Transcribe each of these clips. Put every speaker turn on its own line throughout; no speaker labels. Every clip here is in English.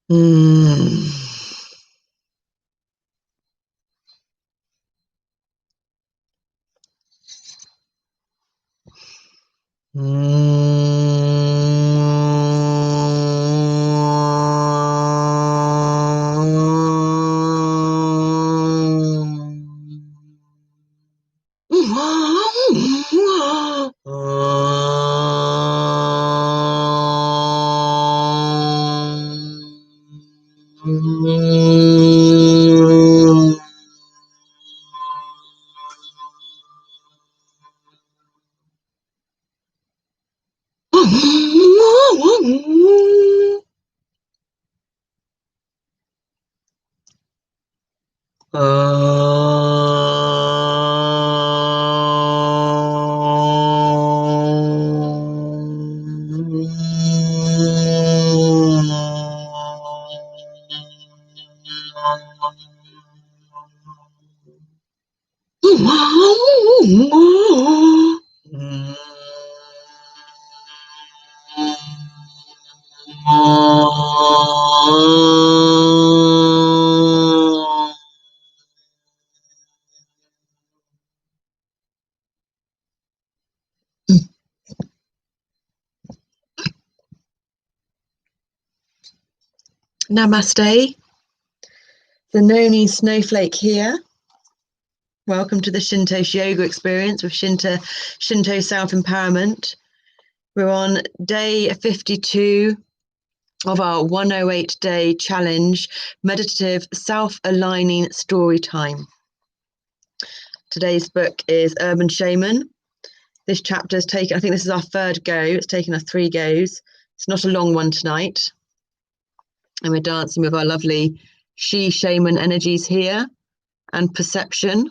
Mm. Namaste, the Noni Snowflake here. Welcome to the ShintoSE yoga experience with Shinto self-empowerment. We're on day 52 of our 108-day challenge, meditative self-aligning story time. Today's book is Urban Shaman. This chapter is taken, I think this is our third go. It's taken us 3 goes. It's not a long one tonight. And we're dancing with our lovely she shaman energies here, and perception,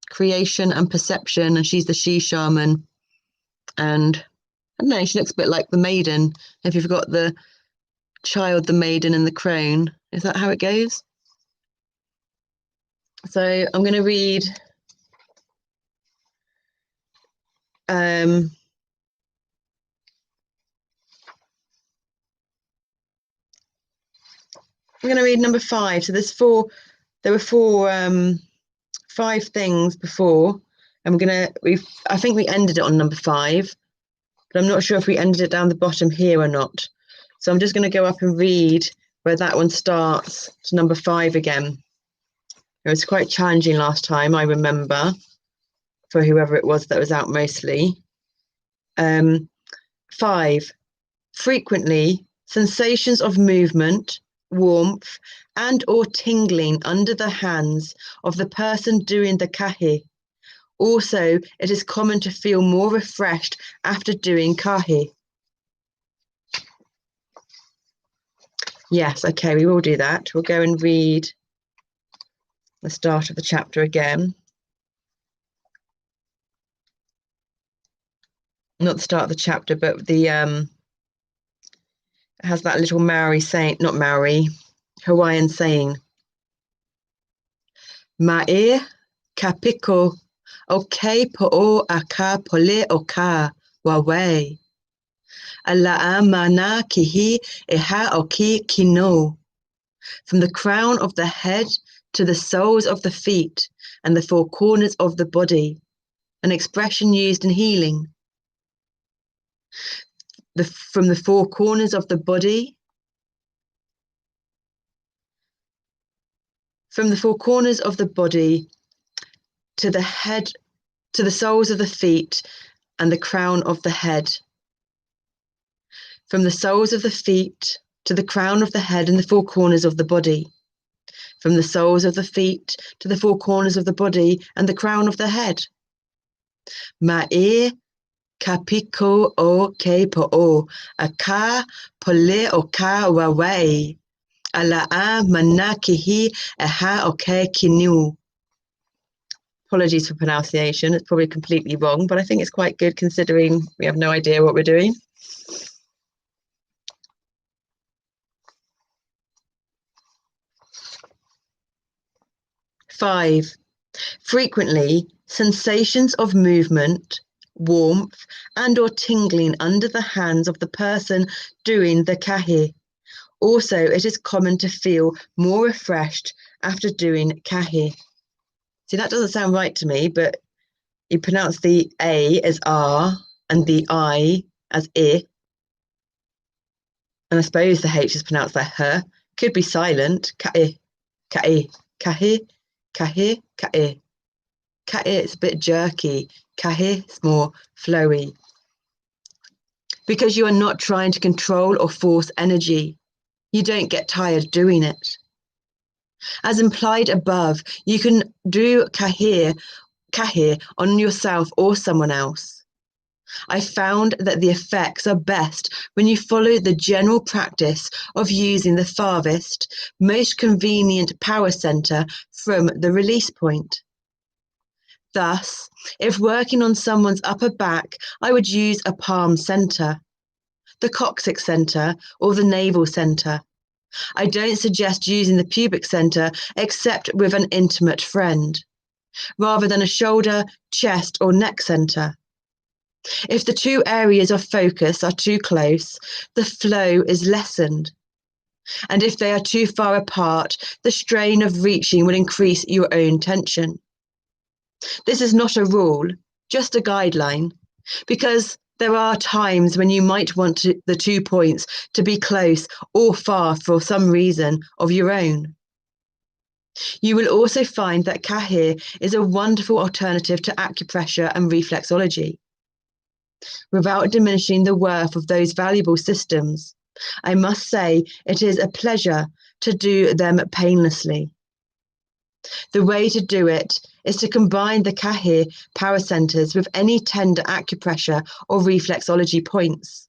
creation and perception. And she's the she shaman. And I don't know, she looks a bit like the maiden. If you've got the child, the maiden, and the crone, is that how it goes? So I'm going to read I'm going to read number 5. So there were 5 things before. I think we ended it on number 5, but I'm not sure if we ended it down the bottom here or not. So I'm just going to go up and read where that one starts to number 5 again. It was quite challenging last time, I remember, for whoever it was that was out mostly. 5. Frequently, sensations of movement, warmth, and or tingling under the hands of the person doing the kihi. Also, it is common to feel more refreshed after doing kihi. Yes, okay, we will do that. We'll go and read the start of the chapter again. Not the start of the chapter, but the it has that little Maori saying, not Maori, Hawaiian saying. Ma'e ka piko o ke po'o a ka poli o ka wawae. Ala'a mana kihi e ha o ki kino. From the crown of the head to the soles of the feet and the 4 corners of the body, an expression used in healing. From the 4 corners of the body, from the 4 corners of the body to the head, to the soles of the feet and the crown of the head. From the soles of the feet to the crown of the head and the 4 corners of the body. From the soles of the feet to the 4 corners of the body and the crown of the head. Ma'e ka piko o ke po'o a ka poli o ka wawae. Ala'a mana kihi e ha o ke kino. Apologies for pronunciation, it's probably completely wrong, but I think it's quite good considering we have no idea what we're doing. Five, frequently, sensations of movement, warmth, and or tingling under the hands of the person doing the kihi. Also, it is common to feel more refreshed after doing kihi. See, that doesn't sound right to me, but you pronounce the A as R and the I as I. And I suppose the H is pronounced like her. Could be silent. Kihi, kihi, kihi, kihi, kihi. Kihi, it's a bit jerky. Kihi, it's more flowy. Because you are not trying to control or force energy. You don't get tired doing it. As implied above, you can do kihi on yourself or someone else. I found that the effects are best when you follow the general practice of using the farthest, most convenient power center from the release point. Thus, if working on someone's upper back, I would use a palm center, the coccyx center, or the navel center. I don't suggest using the pubic center except with an intimate friend, rather than a shoulder, chest, or neck center. If the two areas of focus are too close, the flow is lessened. And if they are too far apart, the strain of reaching will increase your own tension. This is not a rule, just a guideline, because there are times when you might want the 2 points to be close or far for some reason of your own. You will also find that kihi is a wonderful alternative to acupressure and reflexology. Without diminishing the worth of those valuable systems, I must say it is a pleasure to do them painlessly. The way to do it is to combine the kihi power centers with any tender acupressure or reflexology points.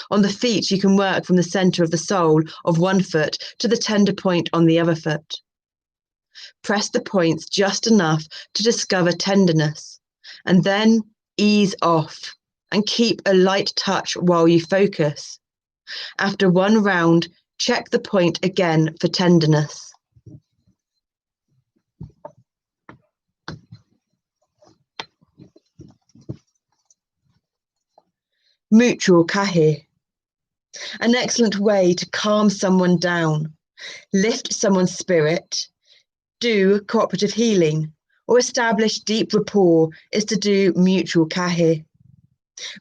On the feet, you can work from the center of the sole of one foot to the tender point on the other foot. Press the points just enough to discover tenderness, and then ease off and keep a light touch while you focus. After one round, check the point again for tenderness. Mutual kihi. An excellent way to calm someone down, lift someone's spirit, do cooperative healing, or establish deep rapport is to do mutual kihi.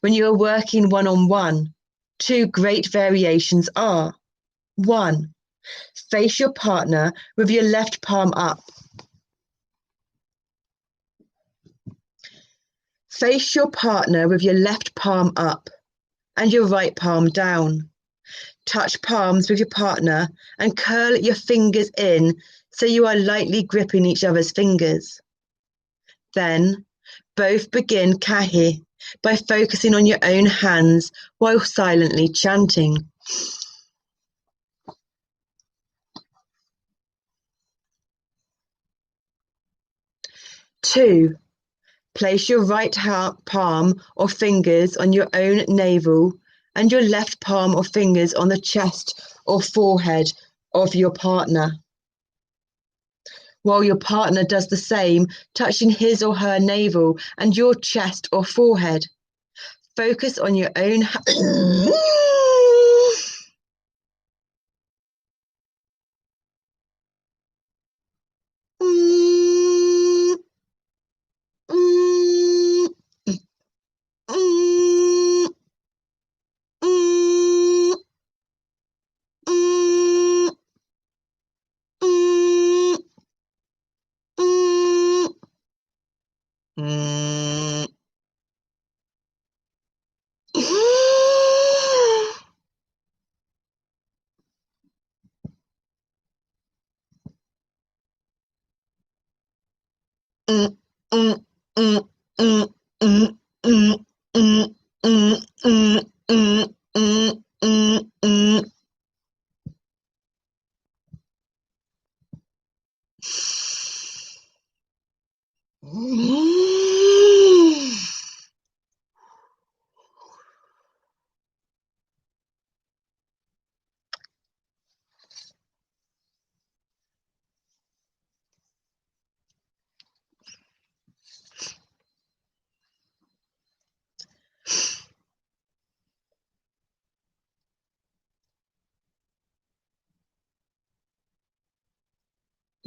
When you are working one-on-one, 2 great variations are: 1. Face your partner with your left palm up. Face your partner with your left palm up and your right palm down. Touch palms with your partner and curl your fingers in so you are lightly gripping each other's fingers. Then, both begin kihi by focusing on your own hands while silently chanting. 2. Place your right palm or fingers on your own navel and your left palm or fingers on the chest or forehead of your partner, while your partner does the same, touching his or her navel and your chest or forehead. Focus on your own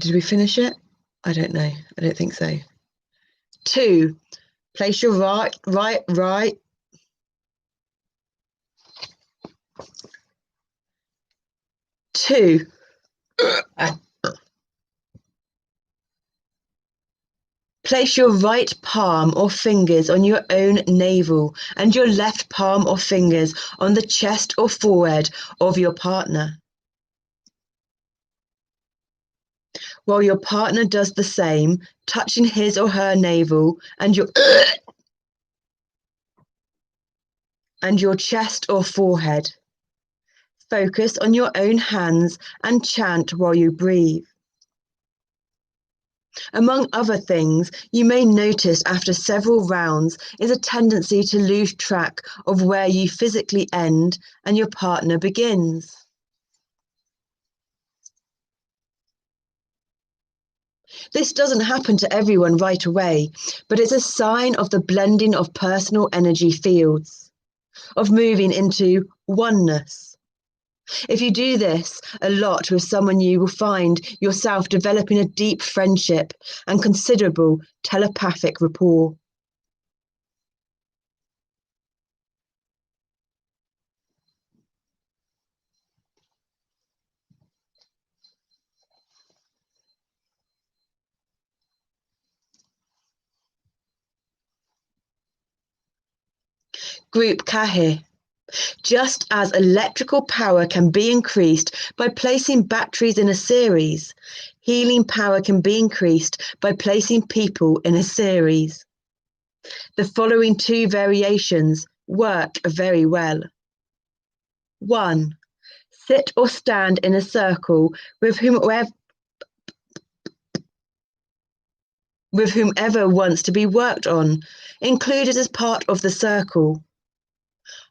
Did we finish it? I don't know. I don't think so. 2, place your right. 2, place your right palm or fingers on your own navel and your left palm or fingers on the chest or forehead of your partner. While your partner does the same, touching his or her navel and your chest or forehead. Focus on your own hands and chant while you breathe. Among other things, you may notice after several rounds is a tendency to lose track of where you physically end and your partner begins. This doesn't happen to everyone right away, but it's a sign of the blending of personal energy fields, of moving into oneness. If you do this a lot with someone, you will find yourself developing a deep friendship and considerable telepathic rapport. Group kihi. Just as electrical power can be increased by placing batteries in a series, healing power can be increased by placing people in a series. The following 2 variations work very well. 1. Sit or stand in a circle with whomever wants to be worked on, included as part of the circle.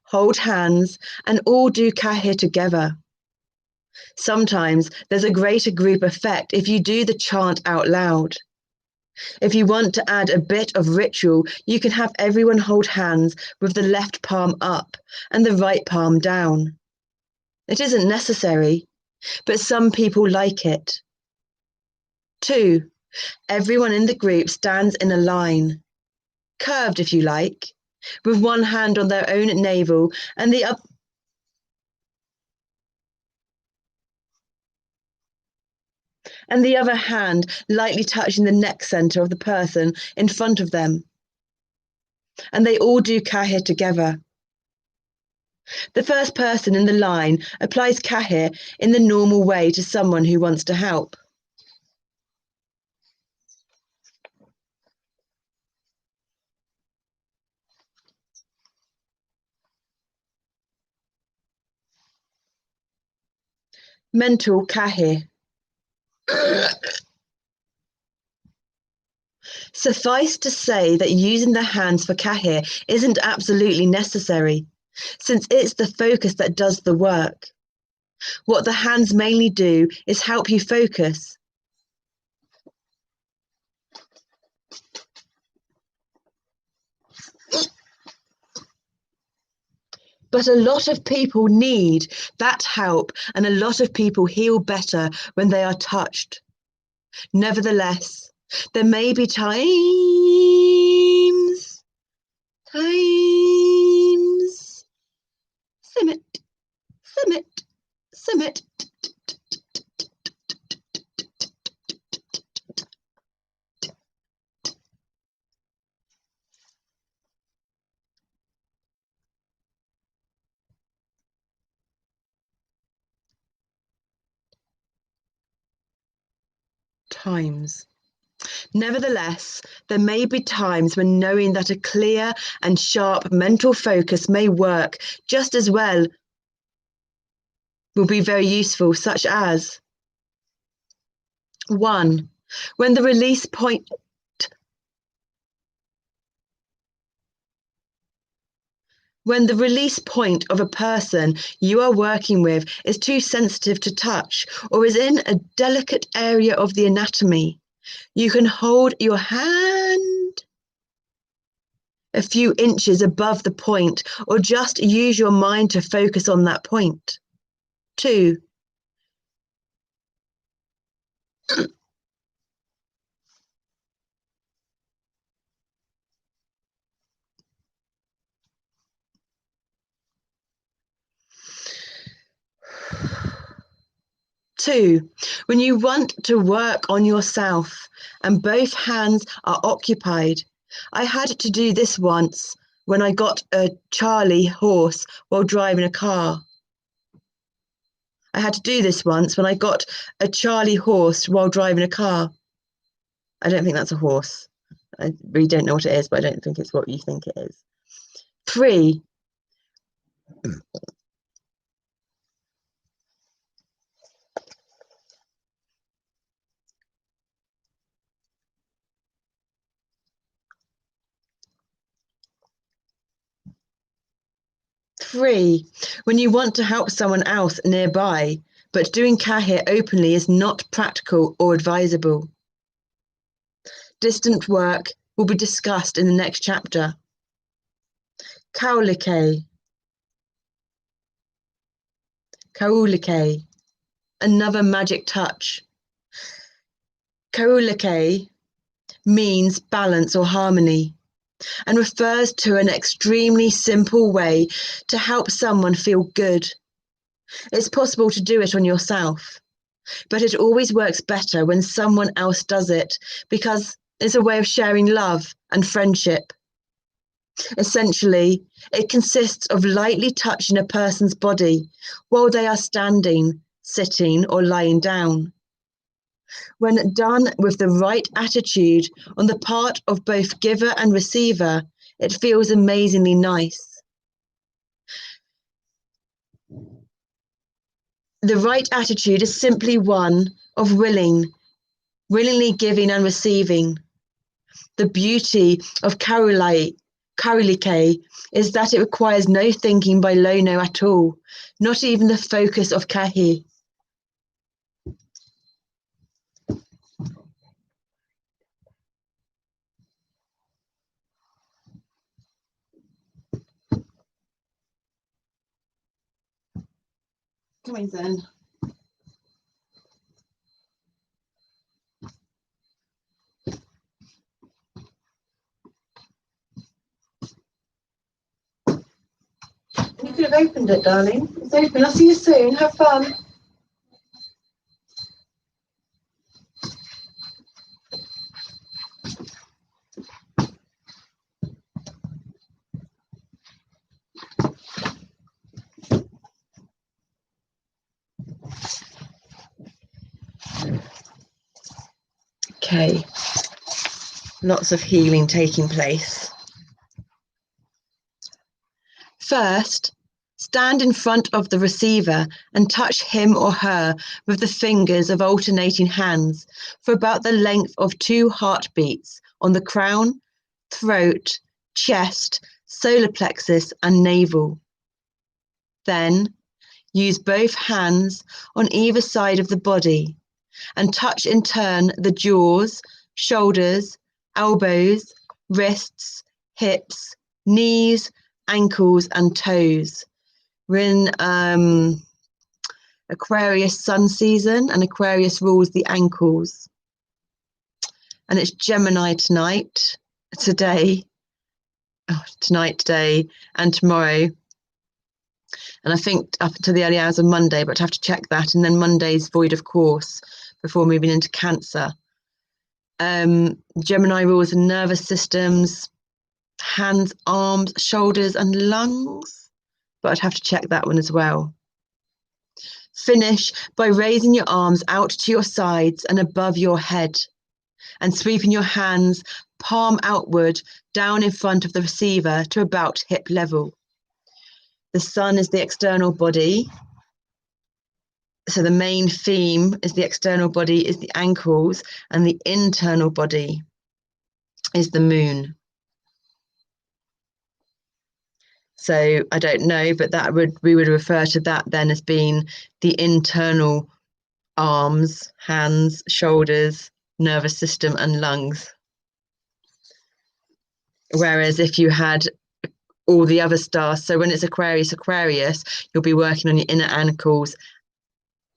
Hold hands and all do kihi together. Sometimes there's a greater group effect if you do the chant out loud. If you want to add a bit of ritual, you can have everyone hold hands with the left palm up and the right palm down. It isn't necessary, but some people like it. 2. Everyone in the group stands in a line, curved if you like, with one hand on their own navel and the other hand lightly touching the neck center of the person in front of them. And they all do kihi together. The first person in the line applies kihi in the normal way to someone who wants to help. Mental kihi. Suffice to say that using the hands for kihi isn't absolutely necessary, since it's the focus that does the work. What the hands mainly do is help you focus. But a lot of people need that help, and a lot of people heal better when they are touched. Nevertheless, there may be times. Summit. Times. Nevertheless, there may be times when knowing that a clear and sharp mental focus may work just as well will be very useful, such as 1. When the release point of a person you are working with is too sensitive to touch or is in a delicate area of the anatomy, you can hold your hand a few inches above the point or just use your mind to focus on that point. 2. 2, when you want to work on yourself and both hands are occupied. I had to do this once when I got a Charlie horse while driving a car. I had to do this once when I got a Charlie horse while driving a car. I don't think that's a horse. I really don't know what it is, but I don't think it's what you think it is. 3, when you want to help someone else nearby, but doing kihi openly is not practical or advisable. Distant work will be discussed in the next chapter. Kaulike, another magic touch. Kaulike means balance or harmony and refers to an extremely simple way to help someone feel good. It's possible to do it on yourself, but it always works better when someone else does it because it's a way of sharing love and friendship. Essentially, it consists of lightly touching a person's body while they are standing, sitting, or lying down. When done with the right attitude on the part of both giver and receiver, it feels amazingly nice. The right attitude is simply one of willingly giving and receiving. The beauty of Kaulike is that it requires no thinking by Lono at all, not even the focus of kihi. Come on, then. You could have opened it, darling. It's open. I'll see you soon. Have fun. Okay. Lots of healing taking place. First, stand in front of the receiver and touch him or her with the fingers of alternating hands for about the length of 2 heartbeats on the crown, throat, chest, solar plexus, and navel. Then, use both hands on either side of the body and touch in turn the jaws, shoulders, elbows, wrists, hips, knees, ankles, and toes. We're in Aquarius sun season, and Aquarius rules the ankles. And it's Gemini tonight, today, and tomorrow. And I think up until the early hours of Monday, but I have to check that. And then Monday's void of course before moving into Cancer. Gemini rules the nervous systems, hands, arms, shoulders, and lungs. But I'd have to check that one as well. Finish by raising your arms out to your sides and above your head and sweeping your hands palm outward down in front of the receiver to about hip level. The sun is the external body. So the main theme is the external body is the ankles, and the internal body is the moon. So I don't know, but we would refer to that then as being the internal arms, hands, shoulders, nervous system, and lungs. Whereas if you had all the other stars, so when it's Aquarius, you'll be working on your inner ankles,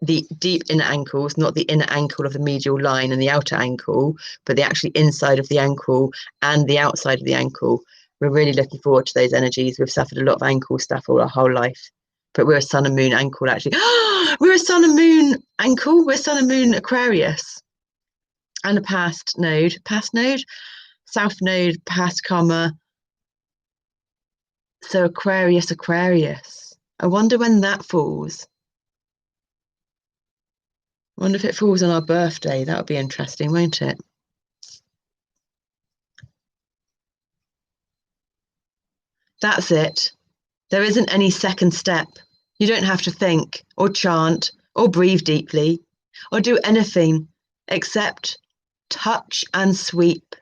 the deep inner ankles, not the inner ankle of the medial line and the outer ankle, but the actually inside of the ankle and the outside of the ankle. We're really looking forward to those energies. We've suffered a lot of ankle stuff all our whole life. but we're a sun and moon ankle, actually. We're a sun and moon ankle. We're sun and moon Aquarius. And a past node, south node, past karma. So Aquarius. I wonder when that falls. I wonder if it falls on our birthday. That would be interesting, won't it? That's it. There isn't any second step. You don't have to think or chant or breathe deeply or do anything except touch and sweep.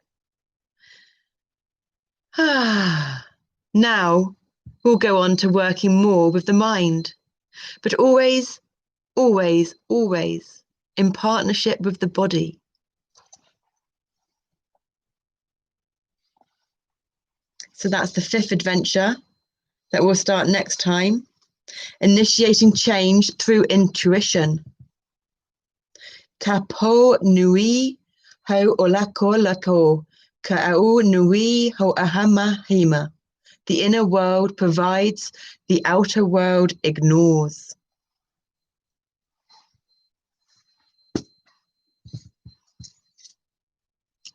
Now we'll go on to working more with the mind, but always in partnership with the body. So that's the 5th adventure that we'll start next time. Initiating change through intuition. Tapo nui ho olako lako, ka'au nui ho ahama hima. The inner world provides, the outer world ignores.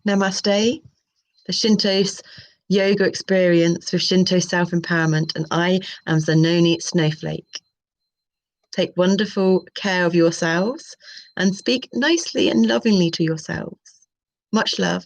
Namaste, the Shinto's yoga experience with Shinto self-empowerment, and I am Zanoni Snowflake. Take wonderful care of yourselves and speak nicely and lovingly to yourselves. Much love.